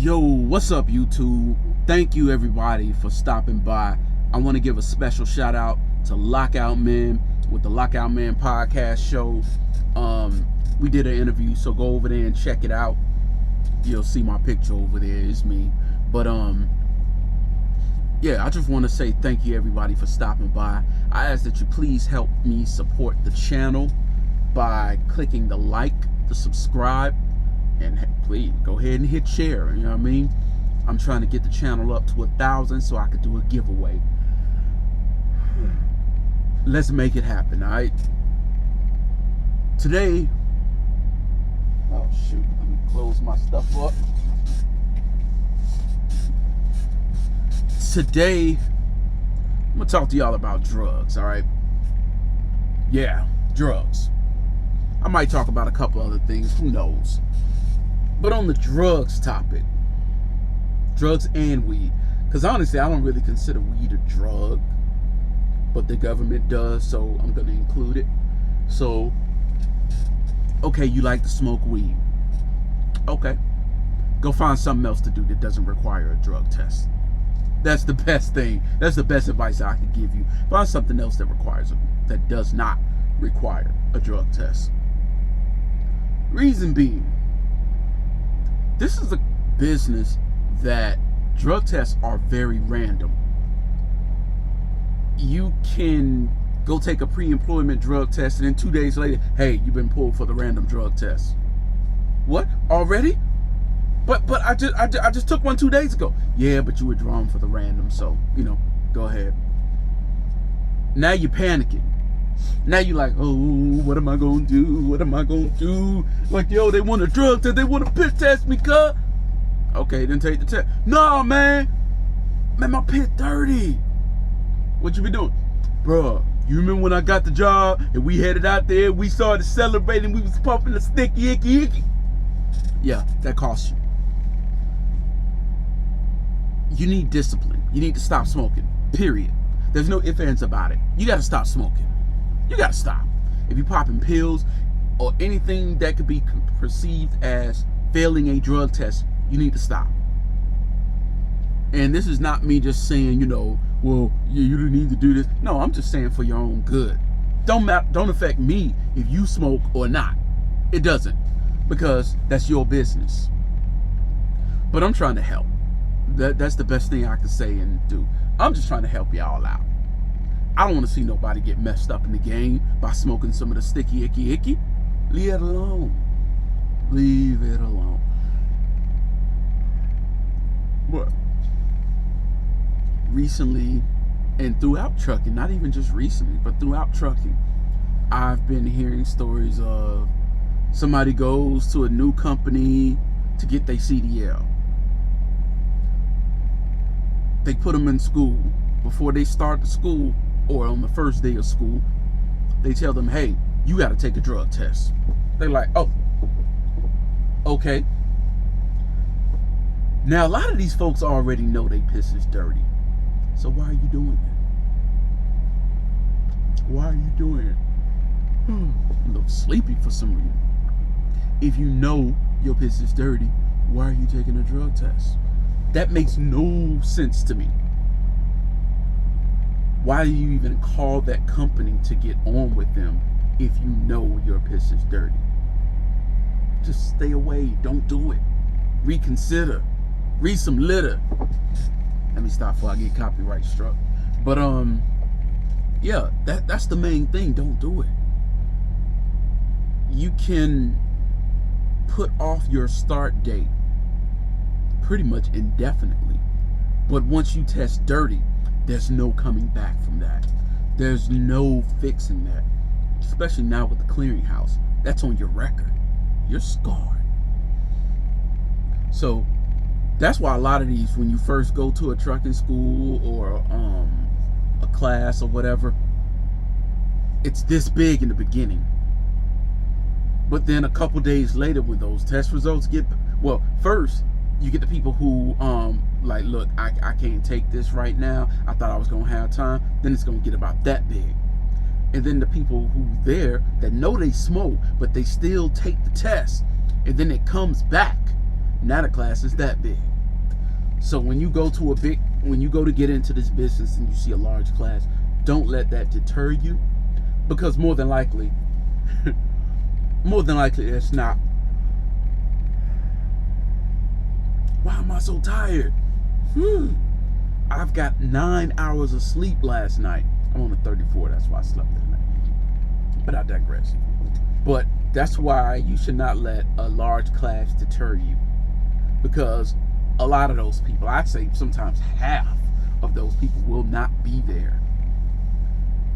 Yo, what's up, YouTube? Thank you, everybody, for stopping by. I want to give a special shout out to Lockout Man with the Lockout Man podcast show. We did an interview, so go over there and check it out. You'll see my picture over there. It's me. But yeah, I just want to say thank you, everybody, for stopping by. I ask that you please help me support the channel by clicking the like, the subscribe, and please go ahead and hit share. You know what I mean? I'm trying to get the channel up to 1,000 so I could do a giveaway. Let's make it happen. All right. Today, oh shoot, let me close my stuff up. Today, I'm gonna talk to y'all about drugs. All right. Yeah, drugs. I might talk about a couple other things. Who knows? But on the drugs topic, drugs and weed, because honestly, I don't really consider weed a drug, but the government does, so I'm going to include it. So, okay, you like to smoke weed. Okay. Go find something else to do that doesn't require a drug test. That's the best thing. That's the best advice I could give you. Find something else that does not require a drug test. Reason being, this is a business that drug tests are very random. You can go take a pre-employment drug test and then 2 days later, hey, you've been pulled for the random drug test. What? Already? But I just took one 2 days ago. Yeah, but you were drawn for the random, so, you know, go ahead. Now you're panicking. Now you're like, oh, what am I gonna do? What am I gonna do? Like, yo, they want a drug test, they want a piss test me, cuz. Okay, then take the test. No, man, my piss dirty. What you be doing? Bruh, you remember when I got the job and we headed out there, we started celebrating, we was pumping the sticky icky icky. Yeah, that costs you. You need discipline. You need to stop smoking, period. There's no ifs, ands about it. You gotta stop smoking. You gotta stop. If you're popping pills or anything that could be perceived as failing a drug test, you need to stop. And this is not me just saying, you know, well, you don't need to do this. No, I'm just saying for your own good. Don't affect me if you smoke or not. It doesn't, because that's your business. But I'm trying to help. That's the best thing I can say and do. I'm just trying to help y'all out. I don't want to see nobody get messed up in the game by smoking some of the sticky icky icky. Leave it alone. Leave it alone. But recently, and throughout trucking, not even just recently, but throughout trucking, I've been hearing stories of somebody goes to a new company to get their CDL. They put them in school. Before they start the school, or on the first day of school, they tell them, hey, you got to take a drug test. They're like, oh, okay. Now, a lot of these folks already know they piss is dirty. So why are you doing it? Why are you doing it? I'm a little sleepy for some reason. If you know your piss is dirty, why are you taking a drug test? That makes no sense to me. Why do you even call that company to get on with them if you know your piss is dirty? Just stay away. Don't do it. Reconsider. Read some litter. Let me stop before I get copyright struck. But yeah, that's the main thing. Don't do it. You can put off your start date pretty much indefinitely. But once you test dirty, there's no coming back from that. There's no fixing that. Especially now with the clearinghouse. That's on your record. You're scarred. So that's why a lot of these, when you first go to a trucking school or a class or whatever, it's this big in the beginning. But then a couple days later, when those test results get, well, first you get the people who like, look, I can't take this right now. I thought I was gonna have time. Then it's gonna get about that big. And then the people who there that know they smoke, but they still take the test, and then it comes back. Now the class is that big. So when you go to get into this business and you see a large class, don't let that deter you, because more than likely it's not. Why am I so tired? I've got 9 hours of sleep last night. I'm on a 34, that's why I slept that night. But I digress. But that's why you should not let a large class deter you, because a lot of those people, I'd say sometimes half of those people, will not be there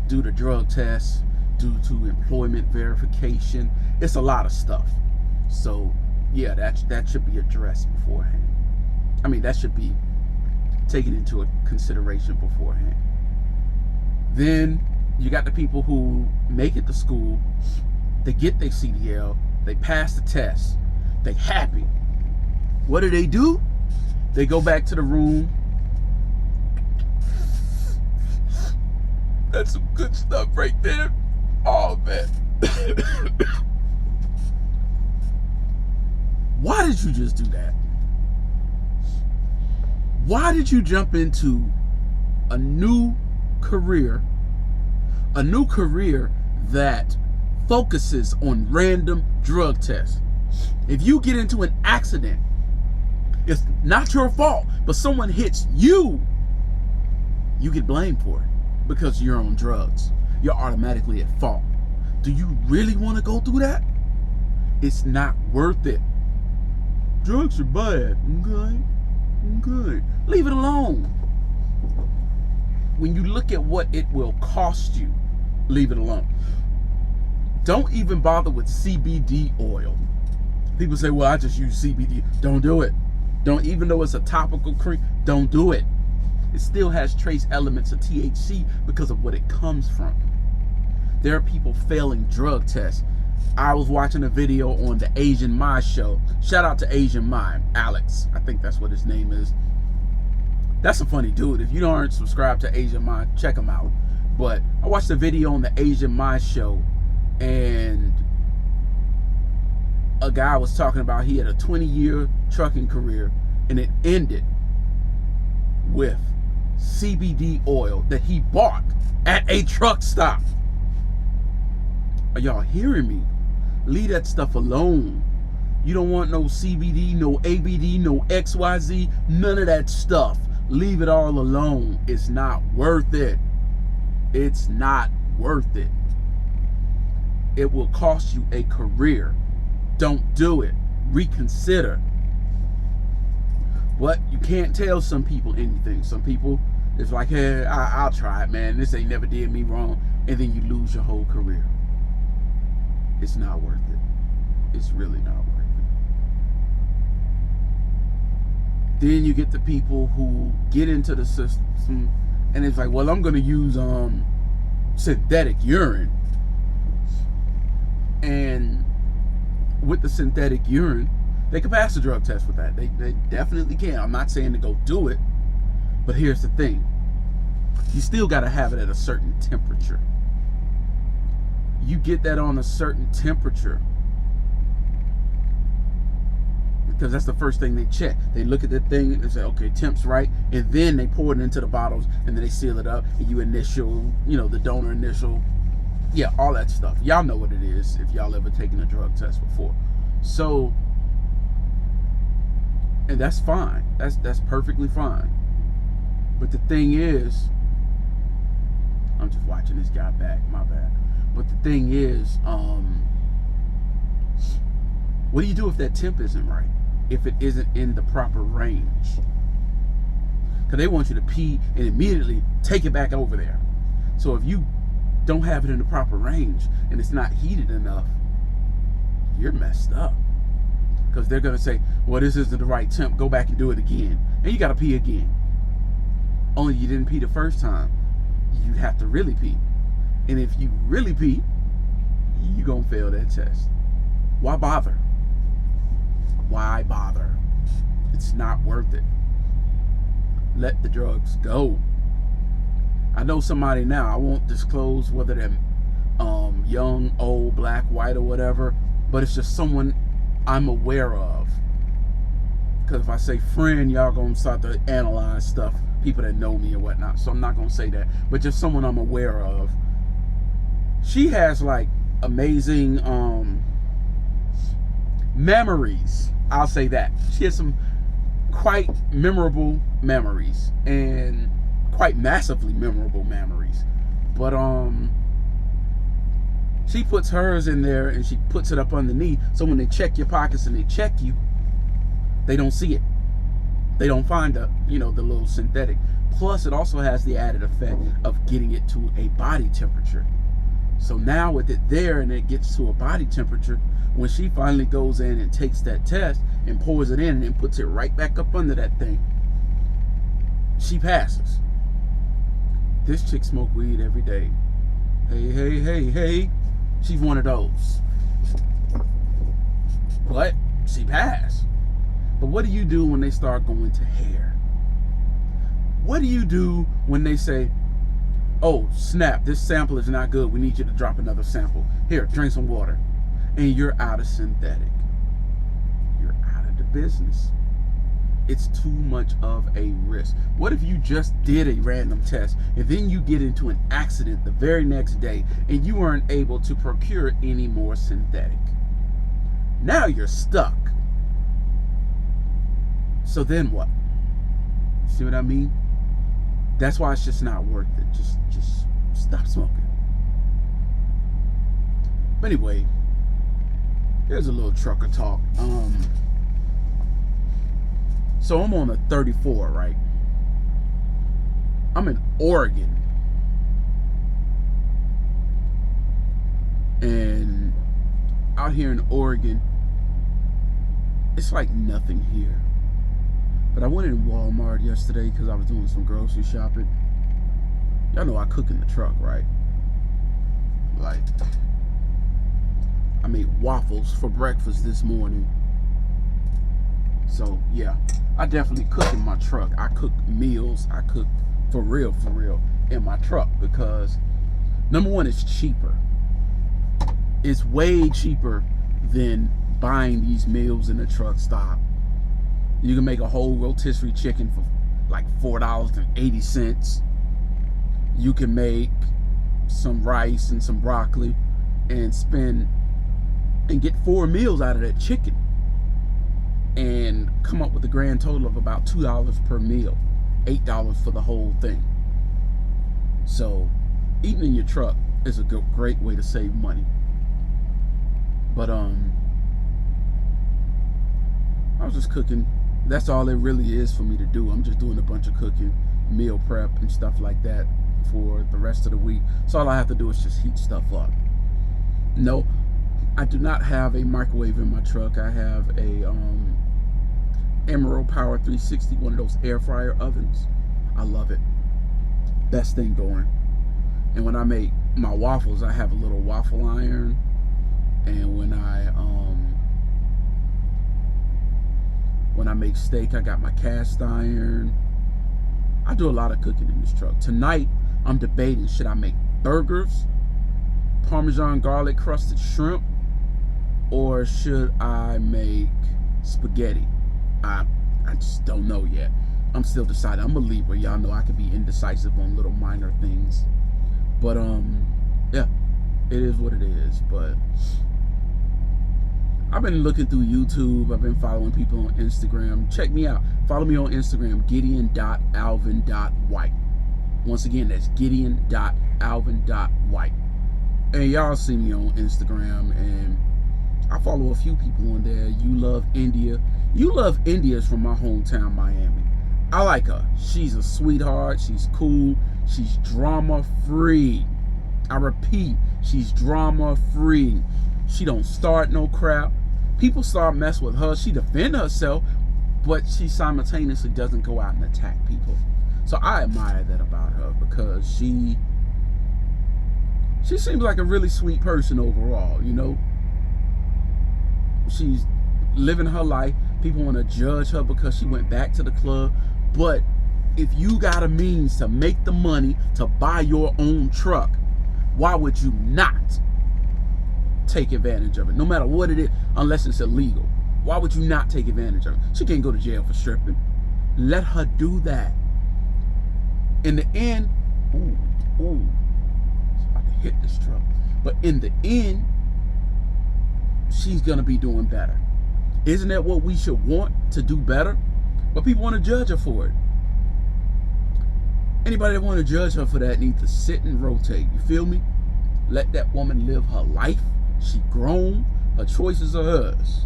due to drug tests, due to employment verification. It's a lot of stuff. So yeah, that should be addressed beforehand. I mean, that should be taken into a consideration beforehand. Then you got the people who make it to school, they get their CDL, they pass the test, they happy. What do? They go back to the room. That's some good stuff right there. Oh man. Why did you just do that? Why did you jump into a new career that focuses on random drug tests? If you get into an accident, it's not your fault, but someone hits you, you get blamed for it because you're on drugs. You're automatically at fault. Do you really want to go through that? It's not worth it. Drugs are bad. Okay. Leave it alone. When you look at what it will cost you, leave it alone. Don't even bother with CBD oil. People say, well, I just use CBD. Don't do it. Don't, even though it's a topical cream, don't do it. It still has trace elements of THC because of what it comes from. There are people failing drug tests. I was watching a video on the Asian Mai Show. Shout out to Asian Mai, Alex. I think that's what his name is. That's a funny dude. If you aren't subscribed to Asian Mai, check him out. But I watched a video on the Asian Mai Show, and a guy was talking about he had a 20-year trucking career, and it ended with CBD oil that he bought at a truck stop. Are y'all hearing me? Leave that stuff alone. You don't want no CBD, no ABD, no XYZ, none of that stuff. Leave it all alone. It's not worth it. It's not worth it. It will cost you a career. Don't do it. Reconsider. But you can't tell some people anything. Some people, it's like, hey, I'll try it, man. This ain't never did me wrong. And then you lose your whole career. It's not worth it. It's really not worth it. Then you get the people who get into the system and it's like, well, I'm going to use synthetic urine. And with the synthetic urine, they can pass the drug test with that. They definitely can. I'm not saying to go do it, but here's the thing. You still got to have it at a certain temperature. You get that on a certain temperature, because that's the first thing they check. They look at the thing and they say, okay, temp's right, and then they pour it into the bottles and then they seal it up, and you initial, the donor initial, yeah, all that stuff. Y'all know what it is if y'all ever taken a drug test before. So, and that's fine. That's perfectly fine. But the thing is, I'm just watching this guy back, my bad. But the thing is, what do you do if that temp isn't right? If it isn't in the proper range? Because they want you to pee and immediately take it back over there. So if you don't have it in the proper range and it's not heated enough, you're messed up. Because they're going to say, well, this isn't the right temp. Go back and do it again. And you got to pee again. Only you didn't pee the first time. You'd have to really pee. And if you really pee, you're going to fail that test. Why bother? Why bother? It's not worth it. Let the drugs go. I know somebody now, I won't disclose whether they're young, old, black, white, or whatever, but it's just someone I'm aware of Because if I say friend, y'all gonna start to analyze stuff, people that know me and whatnot. So I'm not gonna say that, but just someone I'm aware of. She has like amazing memories. I'll say that. She has some quite memorable memories, and quite massively memorable memories. But she puts hers in there and she puts it up underneath, so when they check your pockets and they check you, they don't see it. They don't find the little synthetic. Plus, it also has the added effect of getting it to a body temperature. So now with it there and it gets to a body temperature, when she finally goes in and takes that test and pours it in and then puts it right back up under that thing, she passes. This chick smoke weed every day. Hey. She's one of those. But she passed. But what do you do when they start going to hair? What do you do when they say, oh, snap, this sample is not good. We need you to drop another sample. Here, drink some water. And you're out of synthetic. You're out of the business. It's too much of a risk. What if you just did a random test and then you get into an accident the very next day and you weren't able to procure any more synthetic? Now you're stuck. So then what? See what I mean? That's why it's just not worth it. Just stop smoking. But anyway, here's a little trucker talk. So I'm on a 34, right? I'm in Oregon. And out here in Oregon, it's like nothing here. But I went in Walmart yesterday because I was doing some grocery shopping. Y'all know I cook in the truck, right? Like, I made waffles for breakfast this morning. So, yeah, I definitely cook in my truck. I cook meals. I cook for real, in my truck because, number one, it's cheaper. It's way cheaper than buying these meals in the truck stop. You can make a whole rotisserie chicken for like $4.80. You can make some rice and some broccoli and get 4 meals out of that chicken and come up with a grand total of about $2 per meal, $8 for the whole thing. So eating in your truck is a great way to save money. But I was just cooking. That's all it really is for me to do. I'm just doing a bunch of cooking, meal prep and stuff like that for the rest of the week. So all I have to do is just heat stuff up. No, I do not have a microwave in my truck. I have a Emerald Power 360, one of those air fryer ovens. I love it. Best thing going. And when I make my waffles, I have a little waffle iron. And when I make steak, I got my cast iron. I do a lot of cooking in this truck. Tonight, I'm debating, should I make burgers, Parmesan garlic crusted shrimp, or should I make spaghetti? I just don't know yet. I'm still deciding. I'm a Libra. Y'all know I can be indecisive on little minor things. But, yeah, it is what it is. But I've been looking through YouTube. I've been following people on Instagram. Check me out. Follow me on Instagram, Gideon.alvin.white. Once again, that's Gideon.alvin.white. And y'all see me on Instagram, and I follow a few people on there. You Love India. You Love India is from my hometown, Miami. I like her. She's a sweetheart. She's cool. She's drama-free. I repeat, she's drama-free. She don't start no crap. People start mess with her. She defend herself, but she simultaneously doesn't go out and attack people. So I admire that about her because she seems like a really sweet person overall, you know. She's living her life. People want to judge her because she went back to the club. But if you got a means to make the money to buy your own truck, why would you not take advantage of it? No matter what it is, unless it's illegal. Why would you not take advantage of her? She can't go to jail for stripping. Let her do that. In the end, it's about to hit this truck. But in the end, she's gonna be doing better. Isn't that what we should want, to do better? But people want to judge her for it. Anybody that want to judge her for that needs to sit and rotate. You feel me? Let that woman live her life. She grown. Her choices are hers.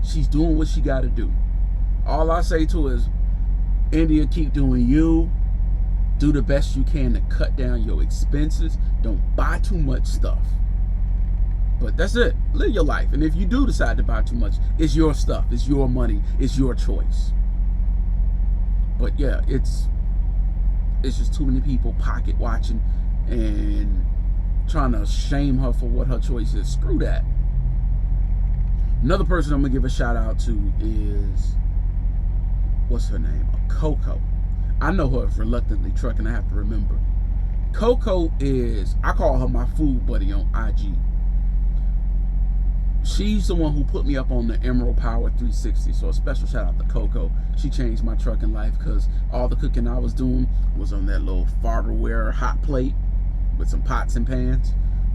She's doing what she got to do. All I say to her is, India, keep doing you. Do the best you can to cut down your expenses. Don't buy too much stuff. But that's it. Live your life. And if you do decide to buy too much, it's your stuff. It's your money. It's your choice. But yeah, it's just too many people pocket watching and trying to shame her for what her choice is. Screw that. Another person I'm going to give a shout out to is, what's her name? Coco. I know her as Reluctantly Trucking. I have to remember. Coco is, I call her my food buddy on IG. She's the one who put me up on the Emerald Power 360. So a special shout out to Coco. She changed my trucking life because all the cooking I was doing was on that little Farberware hot plate with some pots and pans.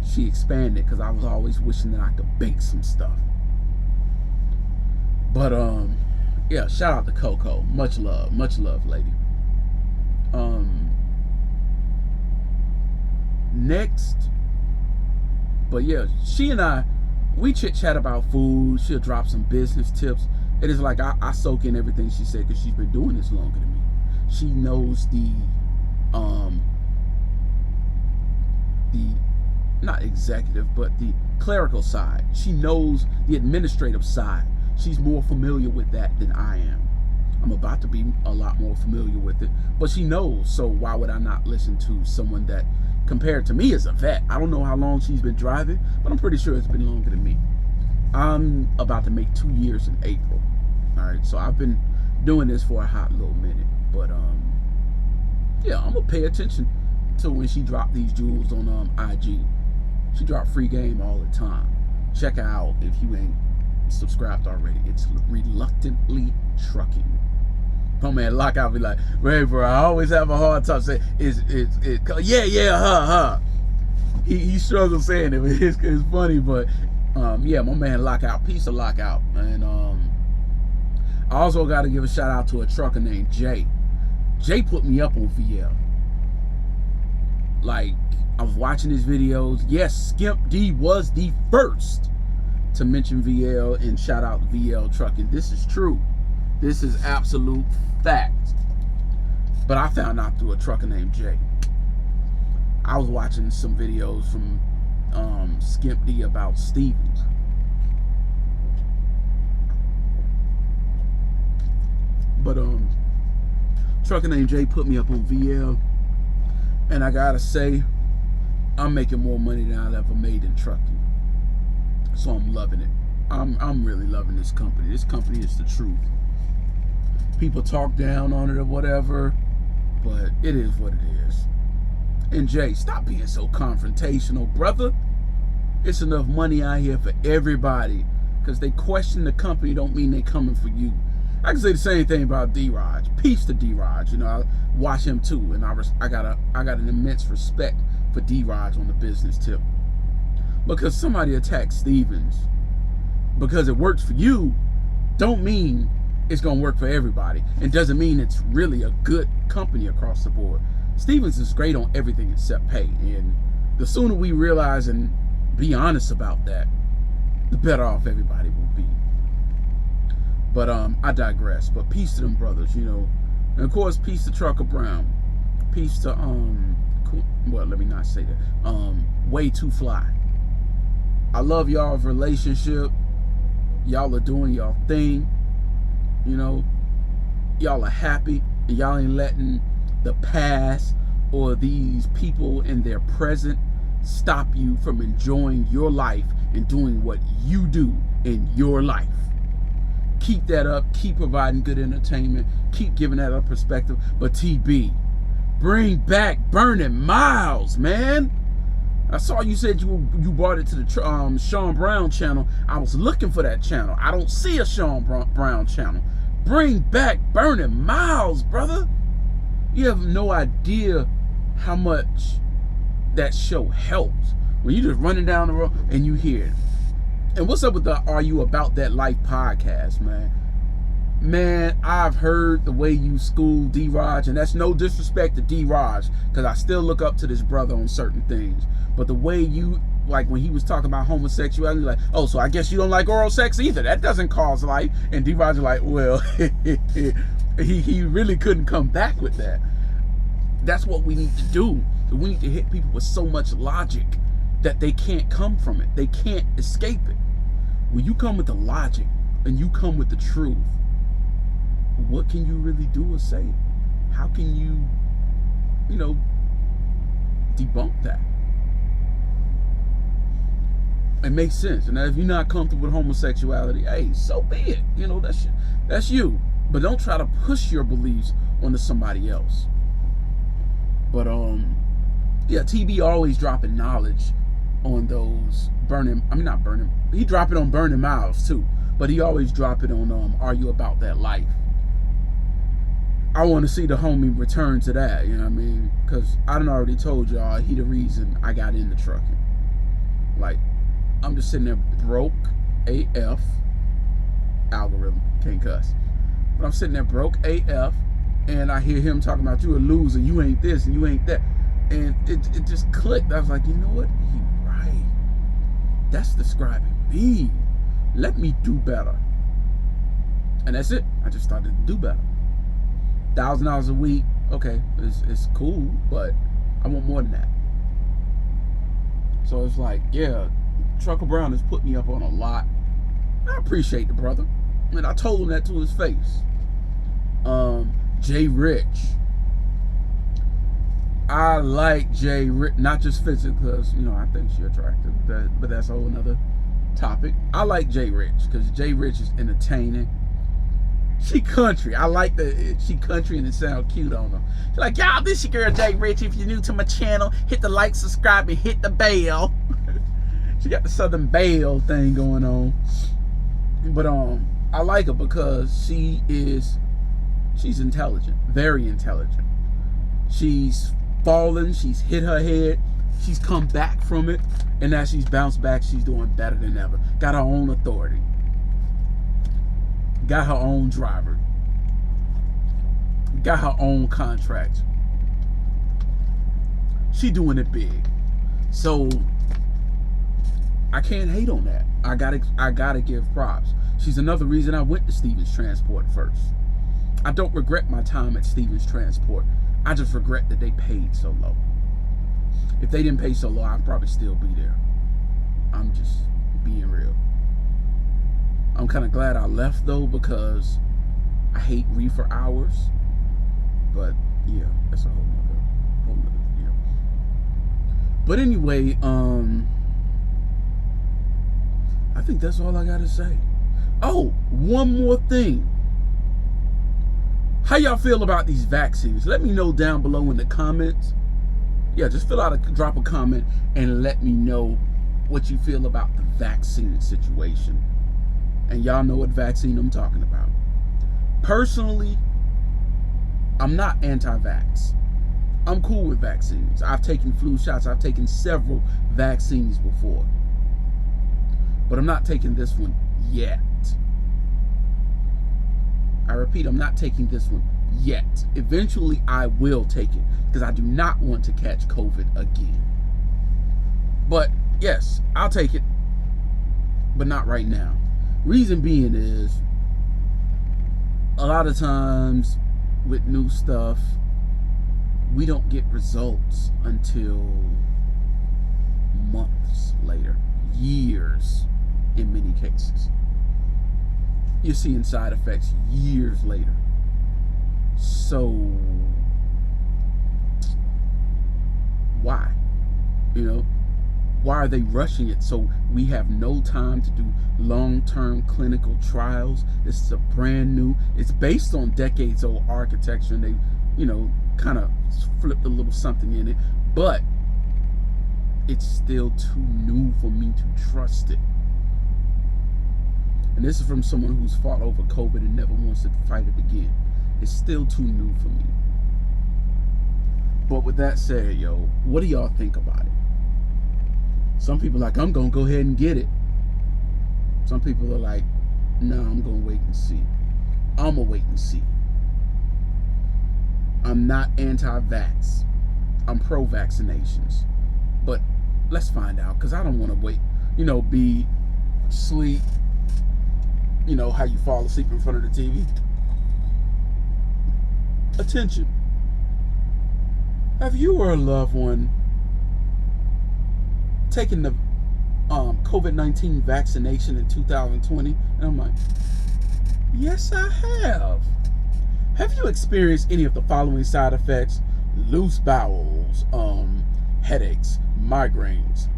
She expanded because I was always wishing that I could bake some stuff. But yeah, shout out to Coco. Much love, lady. Next, but yeah, she and I, we chit chat about food. She'll drop some business tips. It is like I soak in everything she said because she's been doing this longer than me. She knows the not executive, but the clerical side. She knows the administrative side. She's more familiar with that than I am. I'm about to be a lot more familiar with it, but she knows. So why would I not listen to someone that, compared to me, is a vet? I don't know how long she's been driving, but I'm pretty sure it's been longer than me. I'm about to make 2 years in April. All right, so I've been doing this for a hot little minute, but yeah, I'm gonna pay attention to when she dropped these jewels on IG. She dropped free game all the time. Check her out if you ain't subscribed already. It's Reluctantly Trucking. My man Lockout be like, "Ray, bro, I always have a hard time saying her." He struggles saying it, but it's funny. But yeah, my man Lockout, peace to Lockout, and I also got to give a shout out to a trucker named Jay. Jay put me up on VL. Like, I was watching his videos. Yes, Skimp D was the first to mention VL and shout out VL Trucking. This is true. This is absolute fact. But I found out through a trucker named Jay. I was watching some videos from Skimp D about Stevens. But trucker named Jay put me up on VL, and I gotta say, I'm making more money than I've ever made in trucking. So I'm loving it. I'm really loving this company. This company is the truth. People talk down on it or whatever, but it is what it is. And Jay, stop being so confrontational, brother. It's enough money out here for everybody. Because they question the company don't mean they coming for you. I can say the same thing about DRodge. Peace to DRodge. You know, I watch him too, and I got an immense respect for DRodge on the business tip. Because somebody attacked Stevens because it works for you, don't mean it's gonna work for everybody. It doesn't mean it's really a good company across the board. Stevens is great on everything except pay, and the sooner we realize and be honest about that, the better off everybody will be. But I digress. But peace to them brothers, you know. And of course, peace to Trucker Brown. Peace to well, let me not say that. Way Too Fly. I love y'all's relationship. Y'all are doing y'all thing. You know, y'all are happy, and y'all ain't letting the past or these people in their present stop you from enjoying your life and doing what you do in your life. Keep that up. Keep providing good entertainment. Keep giving that a perspective. But TB, bring back Burning Miles, man. I saw you said you brought it to the Sean Brown channel. I was looking for that channel. I don't see a Sean Brown channel. Bring back Burning Miles, brother. You have no idea how much that show helps when you just running down the road and you hear it. And what's up with the Are You About That Life podcast, man? Man, I've heard the way you school DRodge, and that's no disrespect to DRodge, because I still look up to this brother on certain things. But the way you, like when he was talking about homosexuality, like, oh, so I guess you don't like oral sex either. That doesn't cause life. And DRodge is like, well, he really couldn't come back with that. That's what we need to do. We need to hit people with so much logic that they can't come from it. They can't escape it. When you come with the logic and you come with the truth, what can you really do or say? How can you, debunk that? It makes sense. And if you're not comfortable with homosexuality, hey, so be it. That's you. But don't try to push your beliefs onto somebody else. But yeah, TB always dropping knowledge on those he drop it on Burning Miles too, but he always drop it on Are You About That Life. I want to see the homie return to that, you know what I mean? Because I done already told y'all he the reason I got into trucking. Like, I'm just sitting there broke AF, algorithm, can't cuss, but I'm sitting there broke AF, and I hear him talking about you a loser, you ain't this and you ain't that, and it just clicked. I was like, you know what, he right, that's describing me. Let me do better. And that's it. I just started to do better. $1,000 a week, okay, it's cool, but I want more than that. So it's like, yeah, Trucker Brown has put me up on a lot. I appreciate the brother, and I told him that to his face. Jay Rich, I like Jay Rich, not just physically, because I think she's attractive, but that's a whole nother topic. I like Jay Rich because Jay Rich is entertaining. She country. I like she country and it sounds cute on her. She's like, y'all, this your girl Jay Rich. If you're new to my channel, hit the like, subscribe, and hit the bell. She got the Southern Belle thing going on. But I like her because she's intelligent, very intelligent. She's fallen, she's hit her head, she's come back from it, and as she's bounced back, she's doing better than ever. Got her own authority. Got her own driver. Got her own contract. She doing it big. So I can't hate on that. I gotta give props. She's another reason I went to Stevens Transport first. I don't regret my time at Stevens Transport. I just regret that they paid so low. If they didn't pay so low, I'd probably still be there. I'm just being real. I'm kind of glad I left though, because I hate reefer hours. But yeah, that's a whole nother deal. But anyway, I think that's all I gotta say. Oh, one more thing. How y'all feel about these vaccines? Let me know down below in the comments. Yeah, just drop a comment and let me know what you feel about the vaccine situation. And y'all know what vaccine I'm talking about. Personally, I'm not anti-vax. I'm cool with vaccines. I've taken flu shots. I've taken several vaccines before. But I'm not taking this one yet. I repeat, I'm not taking this one yet. Eventually, I will take it because I do not want to catch COVID again. But yes, I'll take it, but not right now. Reason being is, a lot of times with new stuff, we don't get results until months later, years in many cases. You're seeing side effects years later. So why? Why are they rushing it? So we have no time to do long-term clinical trials. This is a brand new, it's based on decades old architecture, and they, kind of flipped a little something in it. But it's still too new for me to trust it. And this is from someone who's fought over COVID and never wants to fight it again. It's still too new for me. But with that said, yo, what do y'all think about it? Some people are like, I'm going to go ahead and get it. Some people are like, nah, I'm going to wait and see. I'm going to wait and see. I'm not anti-vax. I'm pro-vaccinations. But let's find out, because I don't want to wait, be sleep, how you fall asleep in front of the TV. Attention. Have you or a loved one taken the COVID-19 vaccination in 2020? And I'm like, yes, I have. Have you experienced any of the following side effects? Loose bowels, headaches, migraines,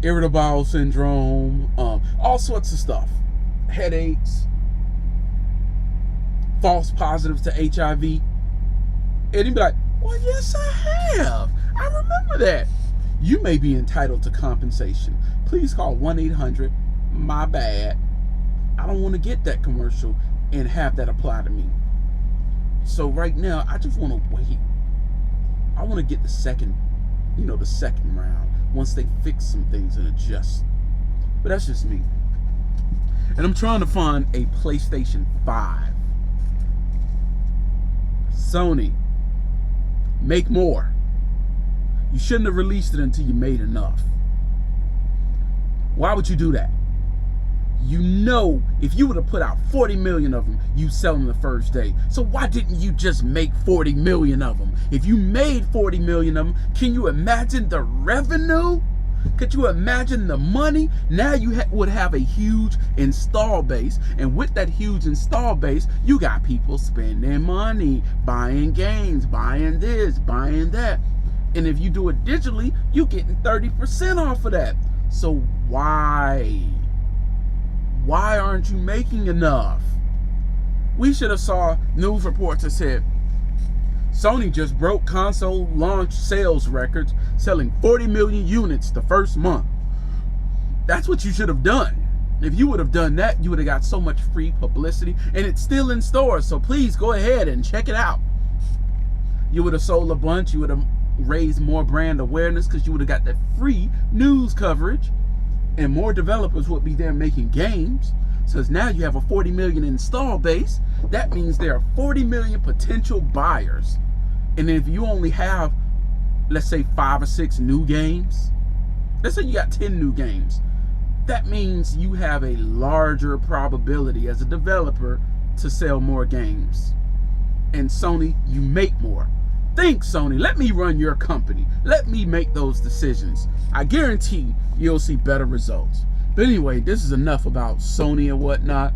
irritable bowel syndrome, all sorts of stuff. Headaches, false positives to HIV. And you'd be like, well, yes, I have. I remember that. You may be entitled to compensation. Please call 1-800-MY-BAD. I don't want to get that commercial and have that apply to me. So right now, I just want to wait. I want to get the second round once they fix some things and adjust. But that's just me. And I'm trying to find a PlayStation 5. Sony, make more. You shouldn't have released it until you made enough. Why would you do that? If you would have put out 40 million of them, you'd sell them the first day. So why didn't you just make 40 million of them? If you made 40 million of them, can you imagine the revenue? Could you imagine the money? Now you would have a huge install base. And with that huge install base, you got people spending money, buying games, buying this, buying that. And if you do it digitally, you're getting 30% off of that. So why? Why aren't you making enough? We should have saw news reports that said Sony just broke console launch sales records, selling 40 million units the first month. That's what you should have done. If you would have done that, you would have got so much free publicity, and it's still in stores, so please go ahead and check it out. You would have sold a bunch, you would have raised more brand awareness because you would have got that free news coverage, and more developers would be there making games. So now you have a 40 million install base. That means there are 40 million potential buyers. And if you only have, let's say 5 or 6 new games, let's say you got 10 new games, that means you have a larger probability as a developer to sell more games. And Sony, you make more. Think, Sony, let me run your company. Let me make those decisions. I guarantee you'll see better results. But anyway, this is enough about Sony and whatnot.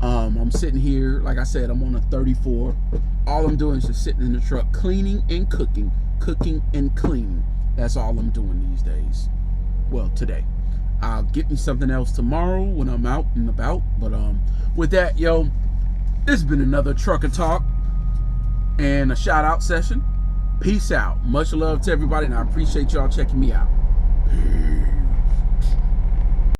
I'm sitting here, like I said, I'm on a 34. All I'm doing is just sitting in the truck, cleaning and cooking and cleaning. That's all I'm doing these days. Well, today. I'll get me something else tomorrow when I'm out and about. But with that, yo, this has been another Trucker Talk and a shout out session. Peace out. Much love to everybody, and I appreciate y'all checking me out. Peace.